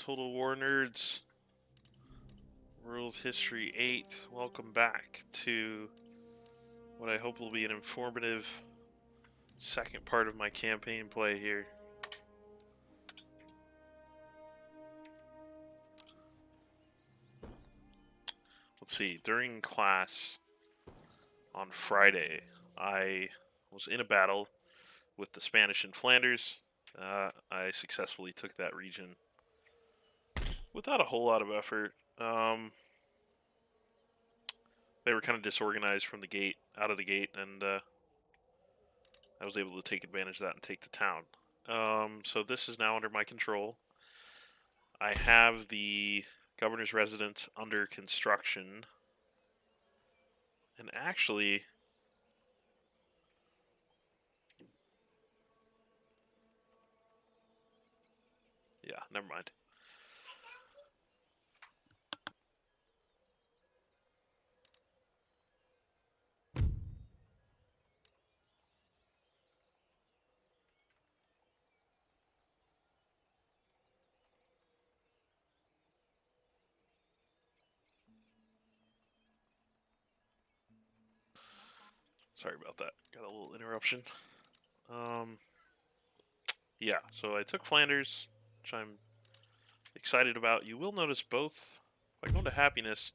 Total War Nerds, World History 8. Welcome back to what I hope will be an informative second part of my campaign play here. Let's see, during class on Friday, I was in a battle with the Spanish in Flanders. I successfully took that region without a whole lot of effort. They were kind of disorganized from the gate, out of the gate, and I was able to take advantage of that and take the town. So this is now under my control. I have the governor's residence under construction. And actually, yeah, never mind. Sorry about that. Got a little interruption. Yeah, so I took Flanders, which I'm excited about. You will notice both. If I go into happiness,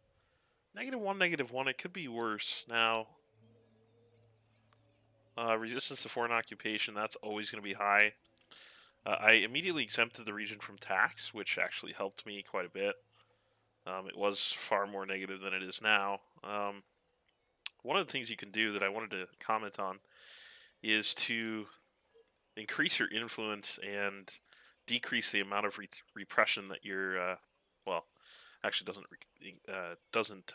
-1, it could be worse. Now, resistance to foreign occupation, that's always going to be high. I immediately exempted the region from tax, which actually helped me quite a bit. It was far more negative than it is now. One of the things you can do that I wanted to comment on is to increase your influence and decrease the amount of repression that you're, well, actually doesn't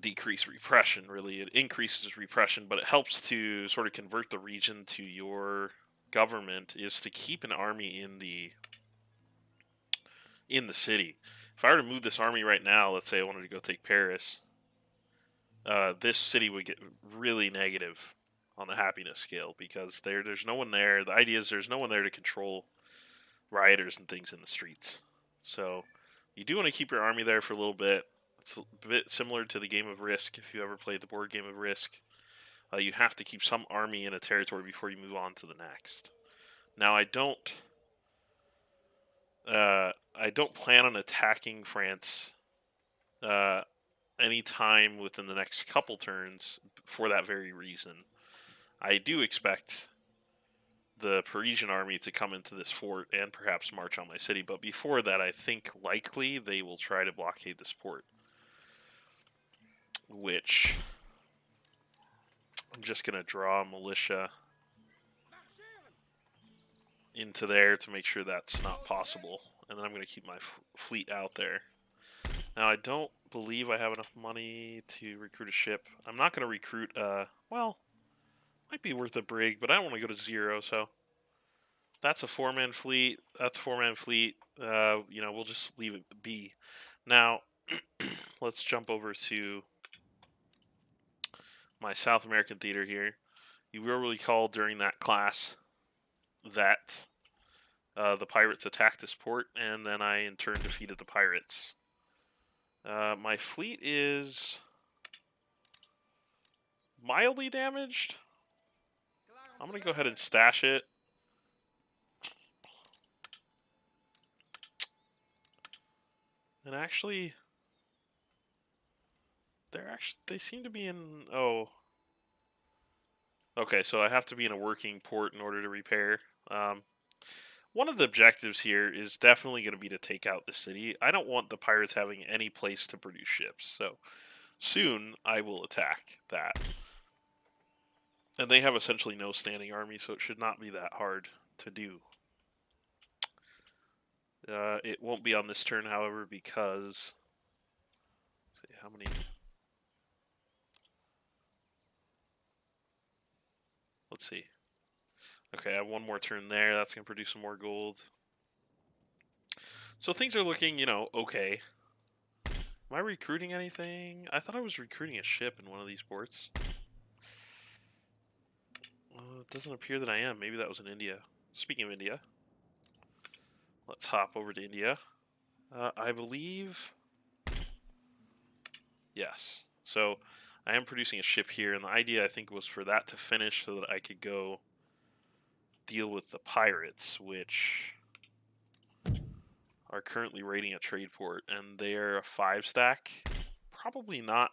decrease repression really. It increases repression, but it helps to sort of convert the region to your government. Is to keep an army in the city. If I were to move this army right now, let's say I wanted to go take Paris, this city would get really negative on the happiness scale because there's no one there. The idea is there's no one there to control rioters and things in the streets. So you do want to keep your army there for a little bit. It's a bit similar to the game of Risk. If you ever played the board game of Risk, you have to keep some army in a territory before you move on to the next. Now I don't plan on attacking France any time within the next couple turns for that very reason. I do expect the Parisian army to come into this fort and perhaps march on my city, but before that, I think likely they will try to blockade this port, which I'm just going to draw militia into there to make sure that's not possible, and then I'm going to keep my fleet out there. Now, I don't believe I have enough money to recruit a ship. I'm not going to recruit, well, might be worth a brig, but I don't want to go to 0, so that's a 4-man fleet. That's a 4-man fleet. We'll just leave it be. Now, let's jump over to my South American theater here. You will recall during that class that the pirates attacked this port, and then I in turn defeated the pirates. My fleet is mildly damaged. I'm going to go ahead and stash it. And actually, they seem to be in, okay, so I have to be in a working port in order to repair. One of the objectives here is definitely going to be to take out the city. I don't want the pirates having any place to produce ships, so soon I will attack that. And they have essentially no standing army, so it should not be that hard to do. It won't be on this turn, however, because... Let's see, how many... Let's see. Okay, I have one more turn there. That's going to produce some more gold. So things are looking, okay. Am I recruiting anything? I thought I was recruiting a ship in one of these ports. It doesn't appear that I am. Maybe that was in India. Speaking of India, Let's hop over to India. I believe... Yes. So I am producing a ship here, and the idea, I think, was for that to finish so that I could go deal with the pirates, which are currently raiding a trade port, and they're a 5-stack. Probably not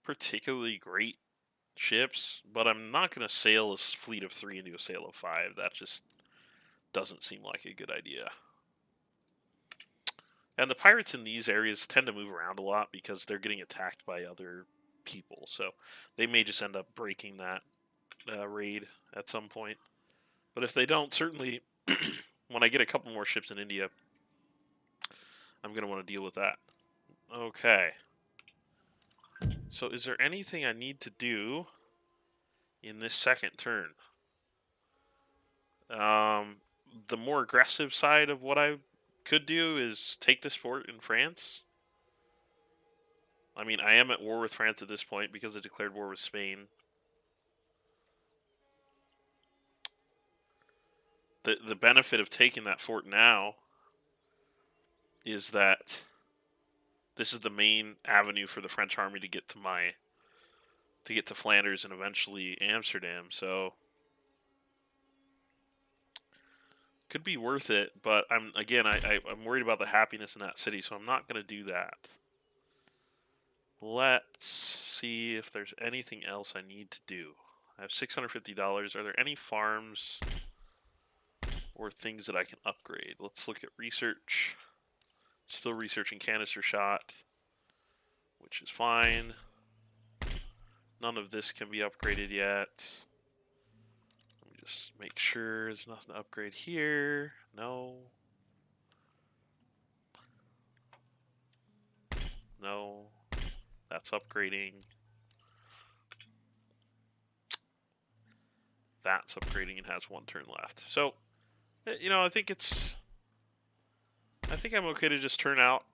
particularly great ships, but I'm not going to sail a fleet of 3 into a sail of 5. That just doesn't seem like a good idea. And the pirates in these areas tend to move around a lot because they're getting attacked by other people, so they may just end up breaking that raid at some point. But if they don't, certainly when I get a couple more ships in India, I'm going to want to deal with that. Okay. So is there anything I need to do in this second turn? The more aggressive side of what I could do is take this port in France. I mean, I am at war with France at this point because I declared war with Spain. The benefit of taking that fort now is that this is the main avenue for the French army to get to Flanders and eventually Amsterdam. So could be worth it, but I'm worried about the happiness in that city, so I'm not going to do that. Let's see if there's anything else I need to do. I have $650. Are there any farms or things that I can upgrade? Let's look at research. Still researching canister shot, which is fine. None of this can be upgraded yet. Let me just make sure there's nothing to upgrade here. No. No. That's upgrading. That's upgrading and has 1 turn left. So, you know, I think I'm okay to just turn out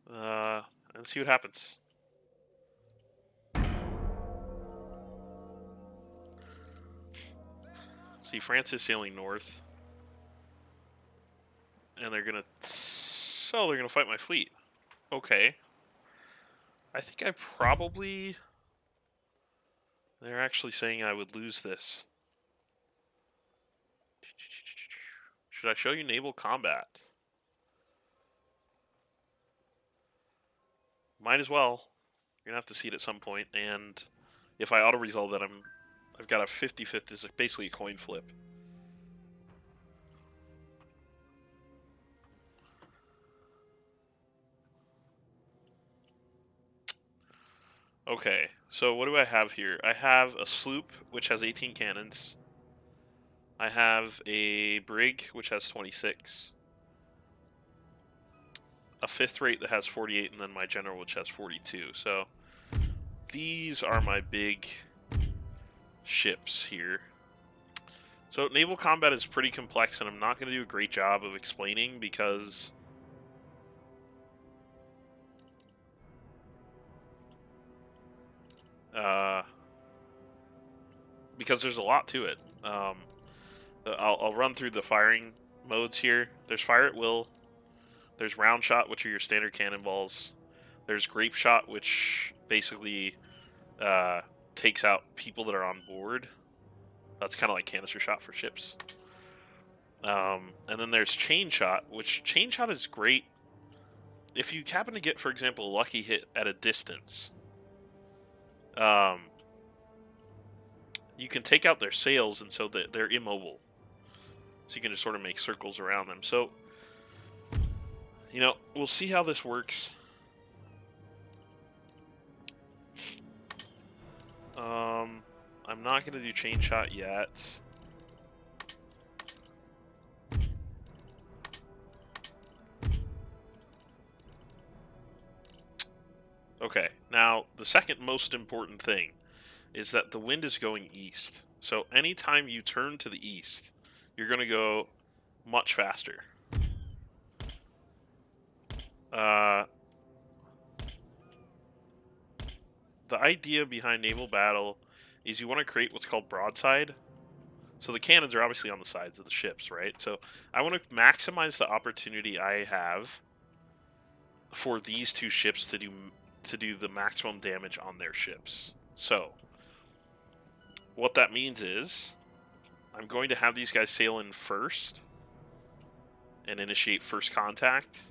and see what happens. See, France is sailing north, and they're gonna fight my fleet. Okay. I think I probably... They're actually saying I would lose this. Should I show you naval combat? Might as well. You're gonna have to see it at some point, and if I auto-resolve that, I've got a 50-50. It's basically a coin flip. Okay, so what do I have here? I have a sloop, which has 18 cannons. I have a brig, which has 26. A 5th rate that has 48, and then my general, which has 42. So these are my big ships here. So naval combat is pretty complex, and I'm not going to do a great job of explaining because there's a lot to it. I'll run through the firing modes here. There's fire at will. There's round shot, which are your standard cannonballs. There's grape shot, which basically takes out people that are on board. That's kind of like canister shot for ships. And then there's chain shot, which chain shot is great if you happen to get, for example, a lucky hit at a distance. You can take out their sails, and so that they're immobile. So you can just sort of make circles around them. So, you know, we'll see how this works. I'm not going to do chain shot yet. Okay, now the second most important thing is that the wind is going east. So anytime you turn to the east, you're going to go much faster. The idea behind naval battle is you want to create what's called broadside. So the cannons are obviously on the sides of the ships, right? So I want to maximize the opportunity I have for these two ships to do the maximum damage on their ships. So what that means is I'm going to have these guys sail in first and initiate first contact.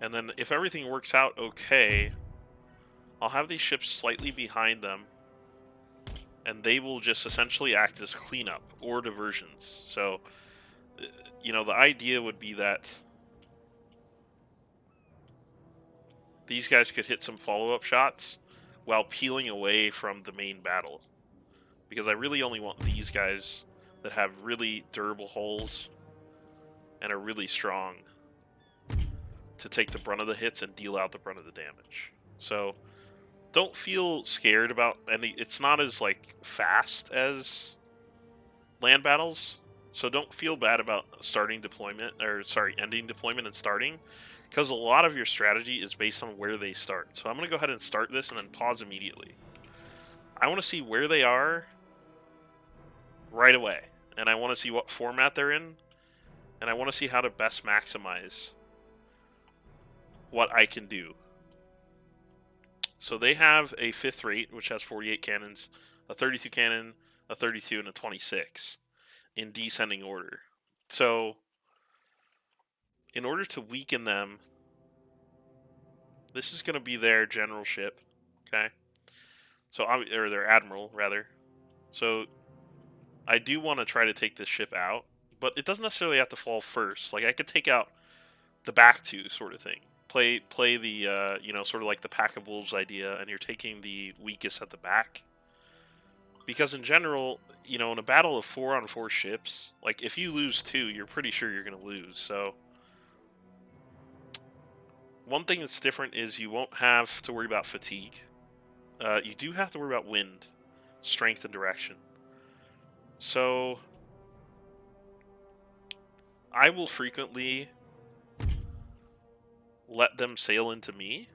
And then if everything works out okay, I'll have these ships slightly behind them, and they will just essentially act as cleanup or diversions. So, you know, the idea would be that these guys could hit some follow-up shots while peeling away from the main battle. Because I really only want these guys that have really durable hulls and are really strong to take the brunt of the hits and deal out the brunt of the damage. So don't feel scared about any. It's not as like fast as land battles, so don't feel bad about starting deployment, or sorry, ending deployment and starting, because a lot of your strategy is based on where they start. So I'm going to go ahead and start this and then pause immediately. I want to see where they are right away, and I want to see what format they're in, and I want to see how to best maximize what I can do. So they have a 5th rate, which has 48 cannons, a 32 cannon, a 32, and a 26 in descending order. So in order to weaken them, this is going to be their general ship, okay? So, or their admiral, rather. So I do want to try to take this ship out, but it doesn't necessarily have to fall first. Like, I could take out the back two, sort of thing. Play the, you know, sort of like the pack of wolves idea, and you're taking the weakest at the back. Because in general, you know, in a battle of 4-on-4 ships, like, if you lose 2, you're pretty sure you're going to lose. So one thing that's different is you won't have to worry about fatigue. You do have to worry about wind, strength, and direction. So I will frequently let them sail into me.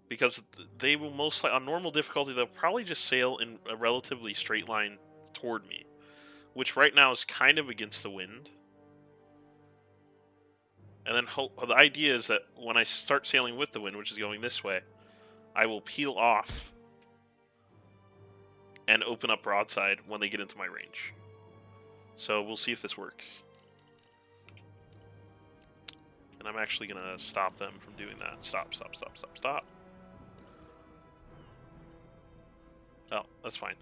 Because they will most likely, on normal difficulty, they'll probably just sail in a relatively straight line toward me, which right now is kind of against the wind. And then the idea is that when I start sailing with the wind, which is going this way, I will peel off and open up broadside when they get into my range. So we'll see if this works. And I'm actually going to stop them from doing that. Stop, stop, stop, stop, stop. Oh, that's fine.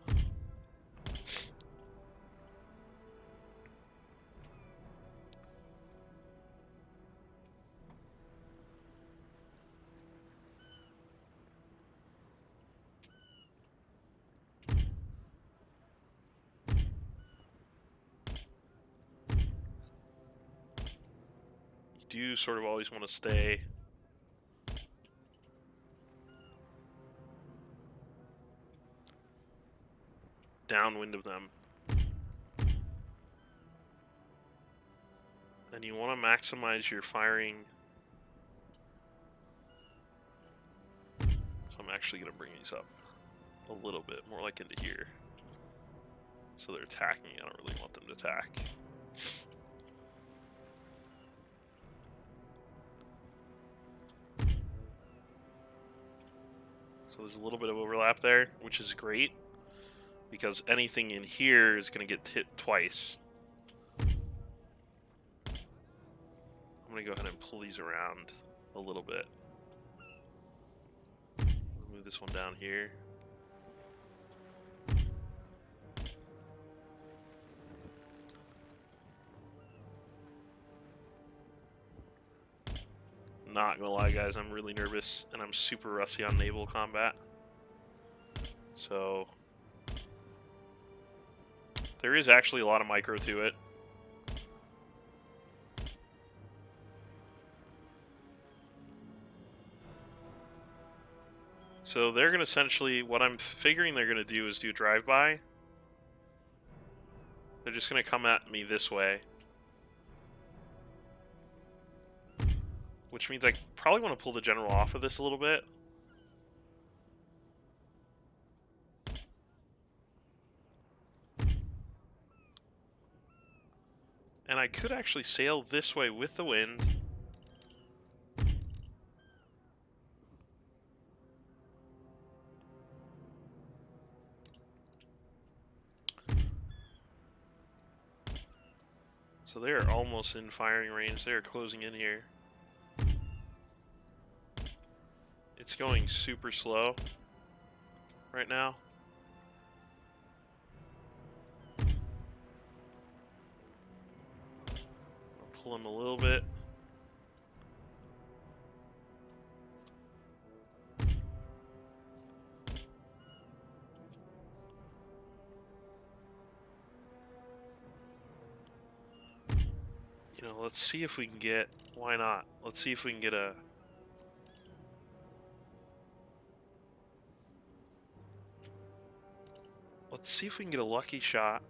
You do sort of always want to stay downwind of them. And you want to maximize your firing. So I'm actually going to bring these up a little bit, more like into here. So they're attacking. I don't really want them to attack. So there's a little bit of overlap there, which is great, because anything in here is going to get hit twice. I'm going to go ahead and pull these around a little bit. Move this one down here. Not gonna lie, guys, I'm really nervous, and I'm super rusty on naval combat. So there is actually a lot of micro to it. So they're gonna essentially, what I'm figuring they're gonna do is do drive-by. They're just gonna come at me this way. Which means I probably want to pull the general off of this a little bit. I could actually sail this way with the wind. So they're almost in firing range. They're closing in here. It's going super slow right now. I'll pull him a little bit. You know, let's see if we can get, why not? Let's see if we can get a, let's see if we can get a lucky shot.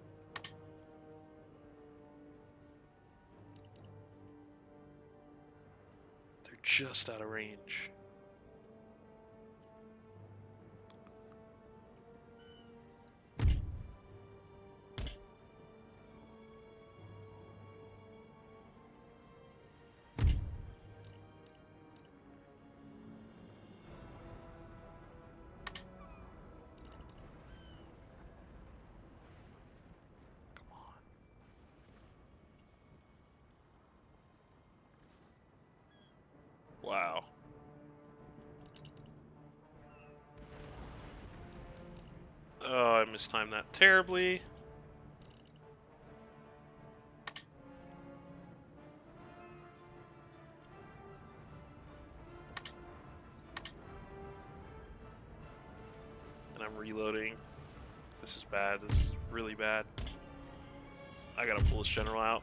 They're just out of range. Wow. Oh, I mistimed that terribly. And I'm reloading. This is bad. This is really bad. I gotta pull this general out.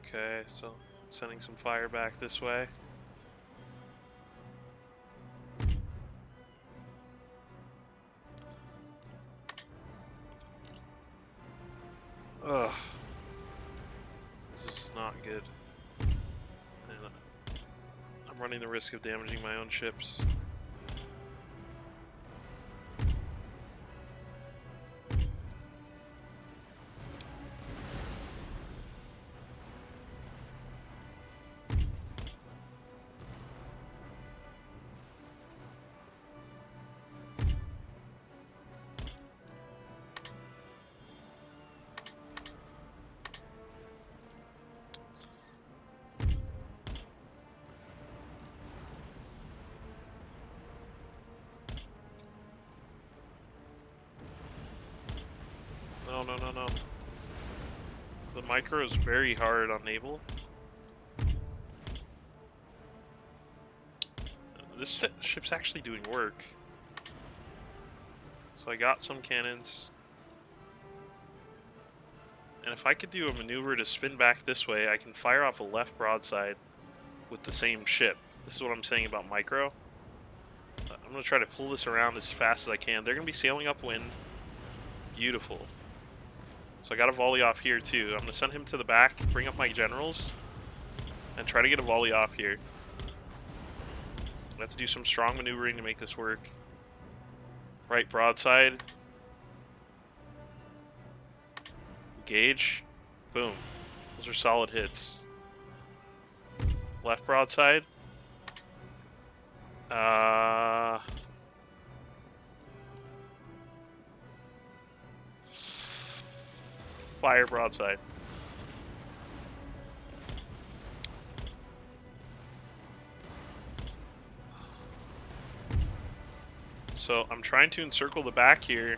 Okay, so sending some fire back this way. Ugh. This is not good. And I'm running the risk of damaging my own ships. No, no, no, no. The micro is very hard on naval. This ship's actually doing work. So I got some cannons. And if I could do a maneuver to spin back this way, I can fire off a left broadside with the same ship. This is what I'm saying about micro. I'm going to try to pull this around as fast as I can. They're going to be sailing upwind. Beautiful. So I got a volley off here too. I'm going to send him to the back, bring up my generals, and try to get a volley off here. I have to do some strong maneuvering to make this work. Right broadside. Engage. Boom. Those are solid hits. Left broadside. Fire broadside. So I'm trying to encircle the back here.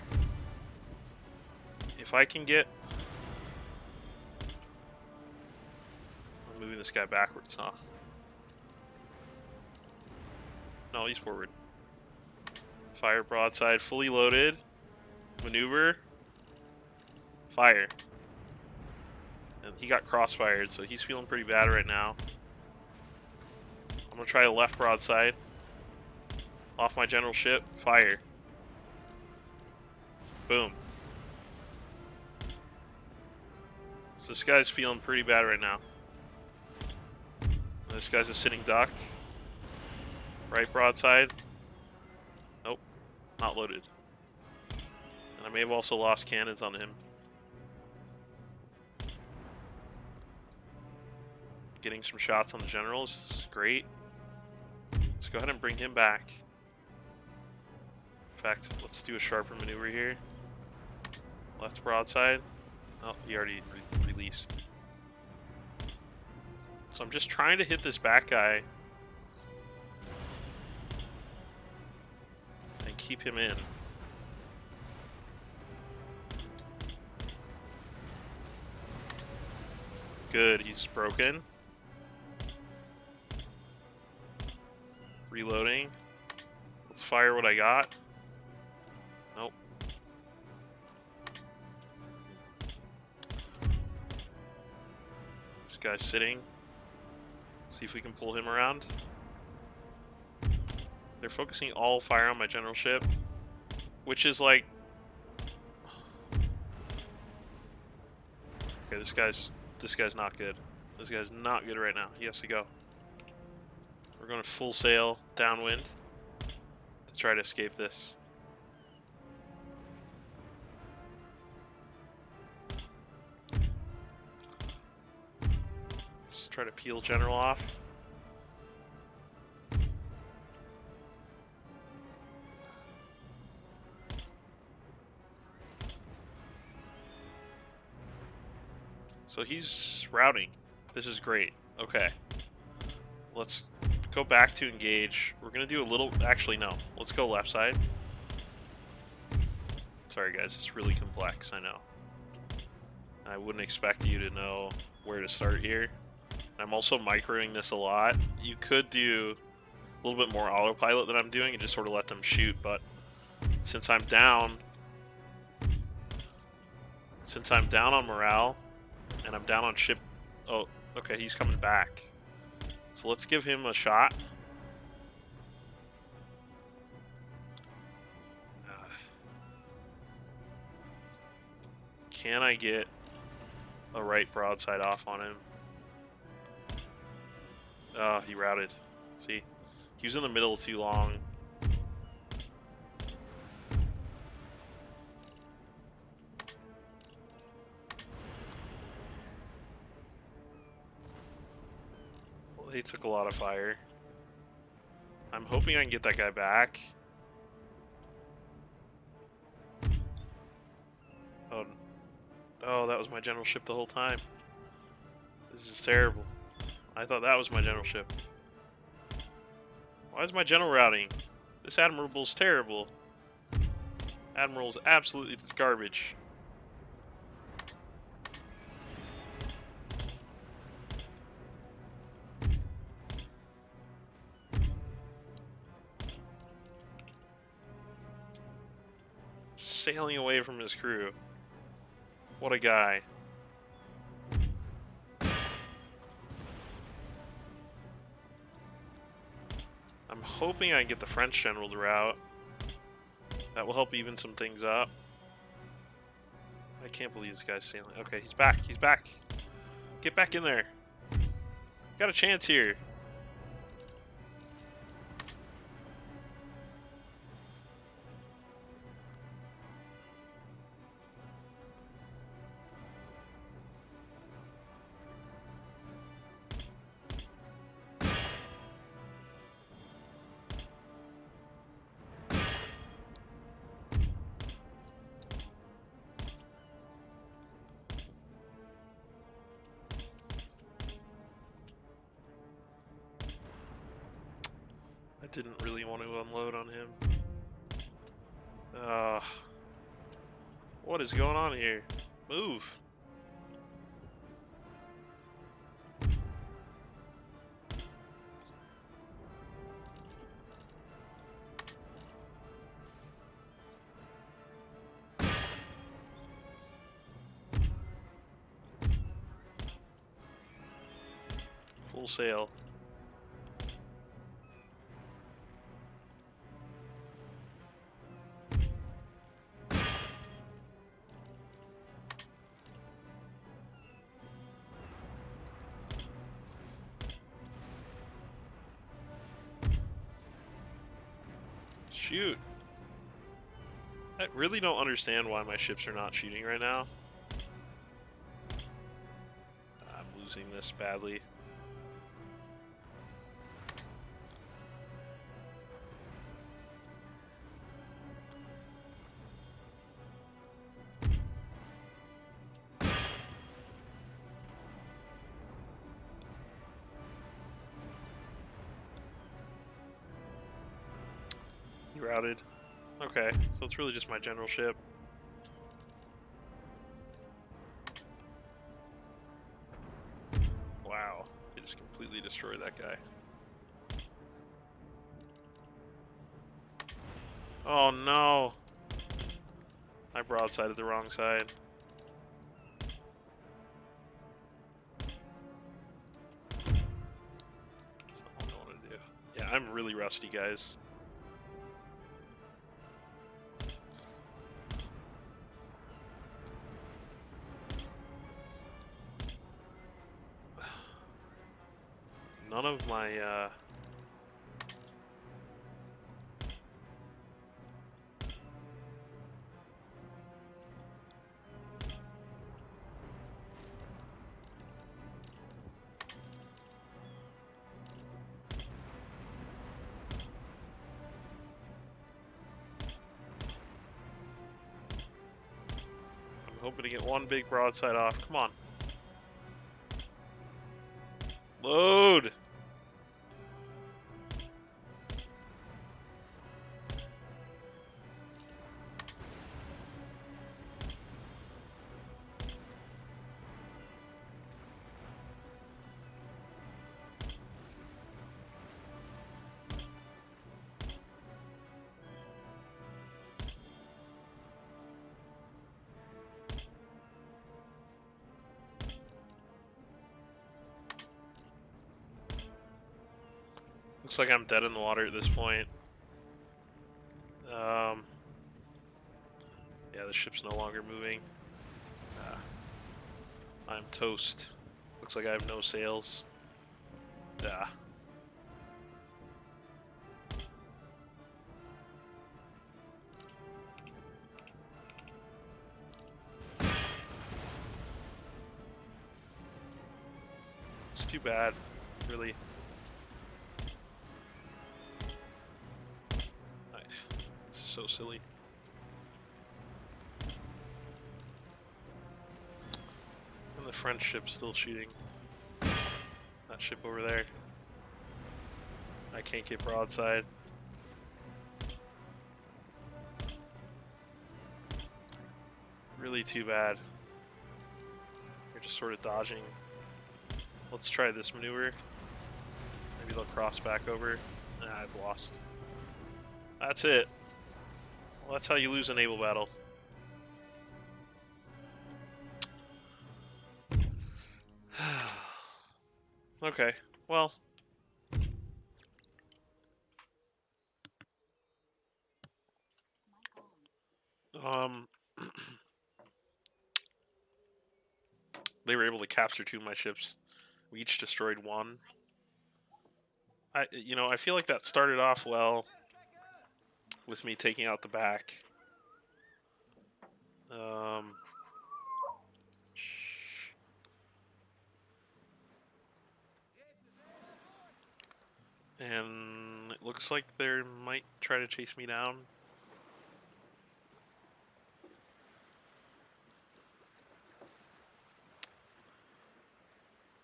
If I can get... I'm moving this guy backwards, huh? No, he's forward. Fire broadside, fully loaded. Maneuver. Fire. And he got crossfired, so he's feeling pretty bad right now. I'm going to try the left broadside. Off my general ship. Fire. Boom. So this guy's feeling pretty bad right now. This guy's a sitting duck. Right broadside. Nope, not loaded. And I may have also lost cannons on him. Getting some shots on the generals is great. Let's go ahead and bring him back. In fact, let's do a sharper maneuver here. Left broadside. Oh, he already released. So I'm just trying to hit this back guy and keep him in. Good, he's broken. Reloading. Let's fire what I got. Nope. This guy's sitting. See if we can pull him around. They're focusing all fire on my general ship, which is like... Okay, this guy's not good. This guy's not good right now. He has to go. We're going to full sail downwind to try to escape this. Let's try to peel general off. So he's routing. This is great. Okay. Let's go back to engage. We're going to do a little... Actually, no. Let's go left side. Sorry, guys. It's really complex, I know. I wouldn't expect you to know where to start here. I'm also microing this a lot. You could do a little bit more autopilot than I'm doing and just sort of let them shoot, but since I'm down on morale, and I'm down on ship... Oh, okay, he's coming back. So let's give him a shot. Can I get a right broadside off on him? Oh, he routed. See? He was in the middle too long. Well, he took a lot of fire. I'm hoping I can get that guy back. Oh, that was my general ship the whole time. This is terrible. I thought that was my general ship. Why is my general routing? This admiral's terrible. Admiral's absolutely garbage. Just sailing away from his crew. What a guy. I'm hoping I can get the French general to route. That will help even some things up. I can't believe this guy's sailing. Okay, he's back. He's back. Get back in there. Got a chance here. I didn't really want to unload on him. What is going on here? Move. Full sail. Shoot. I really don't understand why my ships are not shooting right now. I'm losing this badly. He routed. Okay, so it's really just my general ship. Wow, they just completely destroyed that guy. Oh no! I broadsided the wrong side. That's not what I want to do. Yeah, I'm really rusty, guys. None of my, I'm hoping to get one big broadside off. Come on. Load! Looks like I'm dead in the water at this point. Yeah, the ship's no longer moving. I'm toast. Looks like I have no sails. It's too bad, really. This is so silly. And the French ship's still shooting. That ship over there. I can't get broadside. Really too bad. You're just sort of dodging. Let's try this maneuver. Maybe they'll cross back over. Nah, I've lost. That's it. Well, that's how you lose a naval battle. Okay, well. They were able to capture 2 of my ships. We each destroyed 1. I feel like that started off well with me taking out the back. And it looks like they might try to chase me down.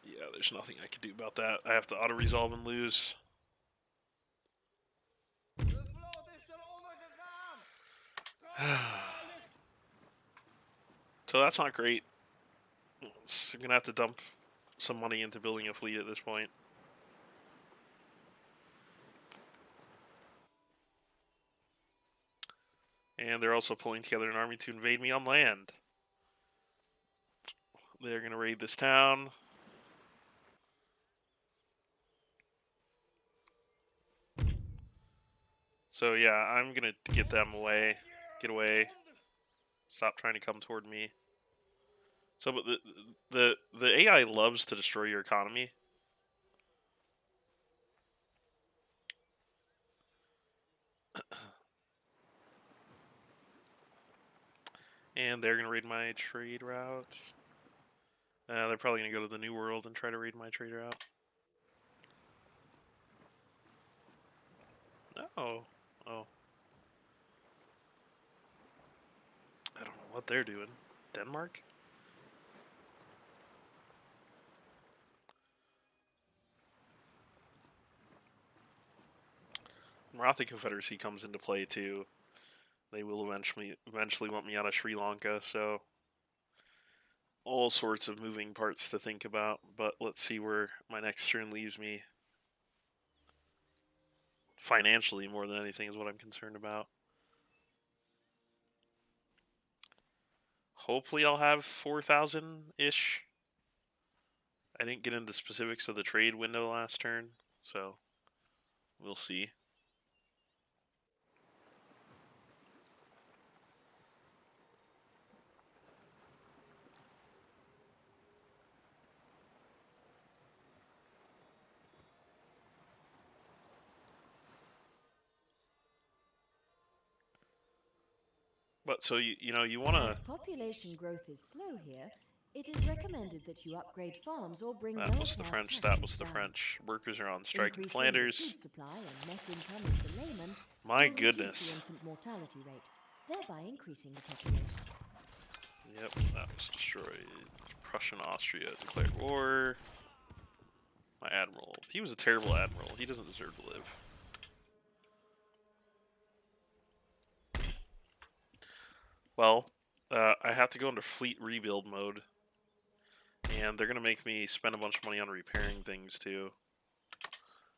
Yeah, there's nothing I can do about that. I have to auto-resolve and lose. So that's not great. I'm gonna have to dump some money into building a fleet at this point. And they're also pulling together an army to invade me on land. They're gonna raid this town. So yeah, I'm gonna get them away. Get away. Stop trying to come toward me. So, but the AI loves to destroy your economy. And they're going to raid my trade route. They're probably going to go to the New World and try to raid my trade route. Oh. Oh. I don't know what they're doing. Denmark? Maratha Confederacy comes into play too. They will eventually want me out of Sri Lanka, so all sorts of moving parts to think about, but let's see where my next turn leaves me. Financially, more than anything, is what I'm concerned about. Hopefully I'll have 4,000-ish. I didn't get into the specifics of the trade window last turn, so we'll see. But so you know you want to. As population growth is slow here, it is recommended that you upgrade farms or bring That was lower-class the French. taxes That was the down. French. Workers are on strike in Increasing the Flanders. food supply and net income of the layman My will reduce goodness. the infant mortality rate, thereby increasing the population. Yep, that was destroyed. Prussian Austria declared war. My admiral. He was a terrible admiral. He doesn't deserve to live. Well, I have to go into fleet rebuild mode. And they're going to make me spend a bunch of money on repairing things too.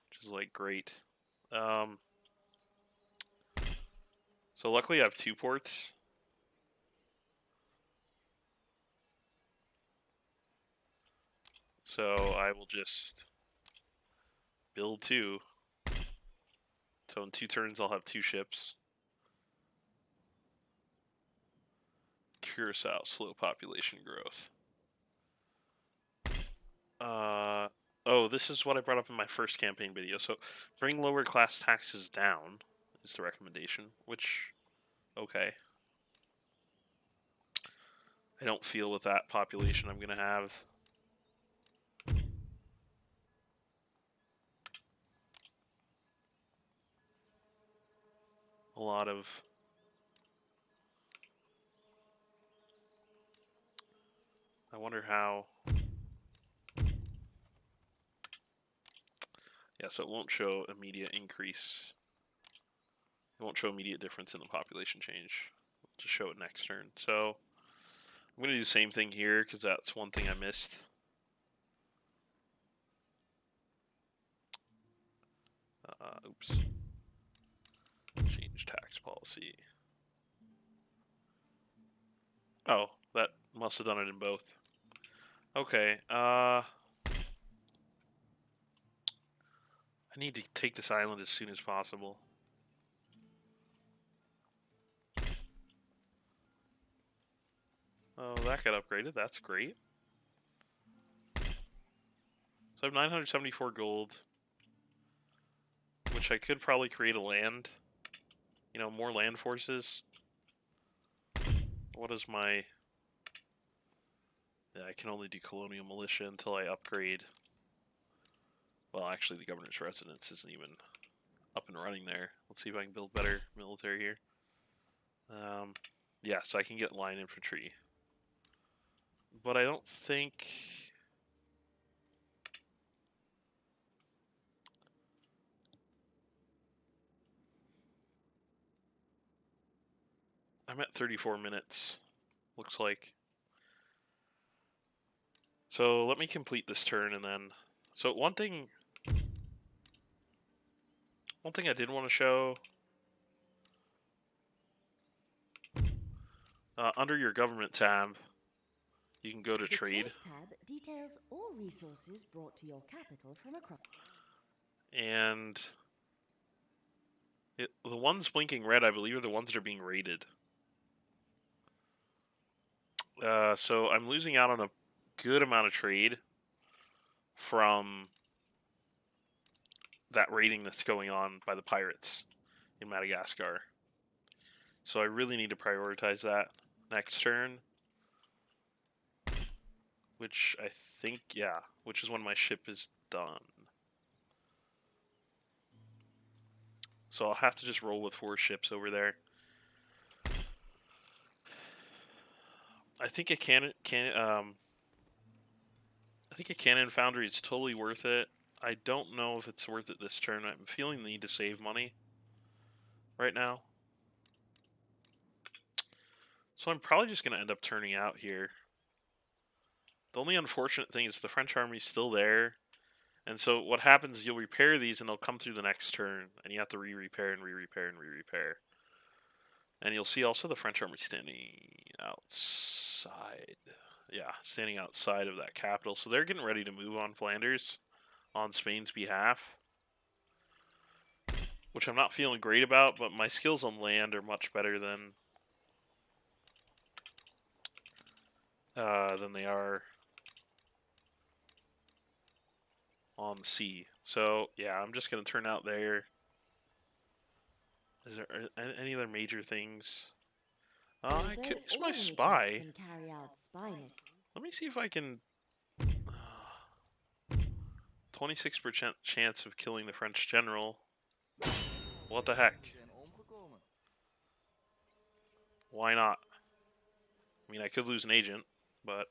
Which is like great. So luckily I have 2 ports. So I will just build 2. So in 2 turns I'll have 2 ships. Curacao, slow population growth. Oh, this is what I brought up in my first campaign video. So bring lower class taxes down is the recommendation, which, okay. I don't feel with that population I'm going to have. A lot of I wonder how. Yeah, so it won't show immediate increase. It won't show immediate difference in the population change. We'll just show it next turn. So I'm going to do the same thing here because that's one thing I missed. Oops. Change tax policy. Oh, that must have done it in both. Okay, I need to take this island as soon as possible. Oh, that got upgraded. That's great. So I have 974 gold, which I could probably create a land. You know, more land forces. What is my... Yeah, I can only do colonial militia until I upgrade. Well, actually, the governor's residence isn't even up and running there. Let's see if I can build better military here. Yeah, so I can get line infantry. But I don't think... I'm at 34 minutes, looks like. So let me complete this turn and then... So one thing I did want to show... under your government tab, you can go to trade. The tab details all resources brought to your capital from across. And the ones blinking red, I believe, are the ones that are being raided. So I'm losing out on a good amount of trade from that raiding that's going on by the pirates in Madagascar. So I really need to prioritize that. next turn. Which I think, yeah, which is when my ship is done. So I'll have to just roll with 4 ships over there. I think a cannon foundry is totally worth it. I don't know if it's worth it this turn. I'm feeling the need to save money right now. So I'm probably just going to end up turning out here. The only unfortunate thing is the French army's still there. And so what happens is you'll repair these and they'll come through the next turn. And you have to re-repair and re-repair and re-repair. And you'll see also the French army standing outside. Yeah, standing outside of that capital. So they're getting ready to move on Flanders on Spain's behalf. Which I'm not feeling great about, but my skills on land are much better than they are on the sea. So yeah, I'm just gonna turn out there. Is there any other major things? I could use my spy. Can carry out spy missions. Let me see if I can. 26% chance of killing the French general. What the heck? Why not? I mean, I could lose an agent, but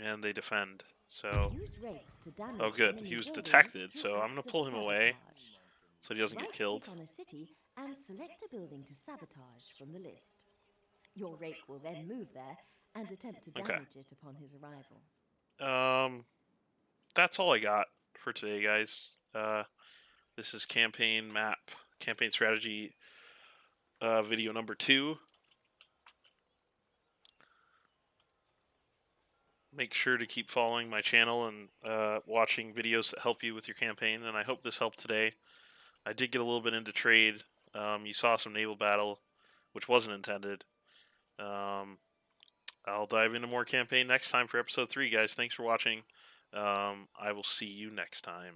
and they defend. So, Use rakes to damage oh good, enemy he was buildings detected. through So I'm gonna acts of pull him away sabotage. so he doesn't get killed. Right-click on a city and select a building to sabotage from the list. Your rake will then move there and attempt to damage it upon his arrival. That's all I got for today, guys. This is campaign strategy video number 2. Make sure to keep following my channel and watching videos that help you with your campaign. And I hope this helped today. I did get a little bit into trade. You saw some naval battle, which wasn't intended. I'll dive into more campaign next time for episode 3, guys. Thanks for watching. I will see you next time.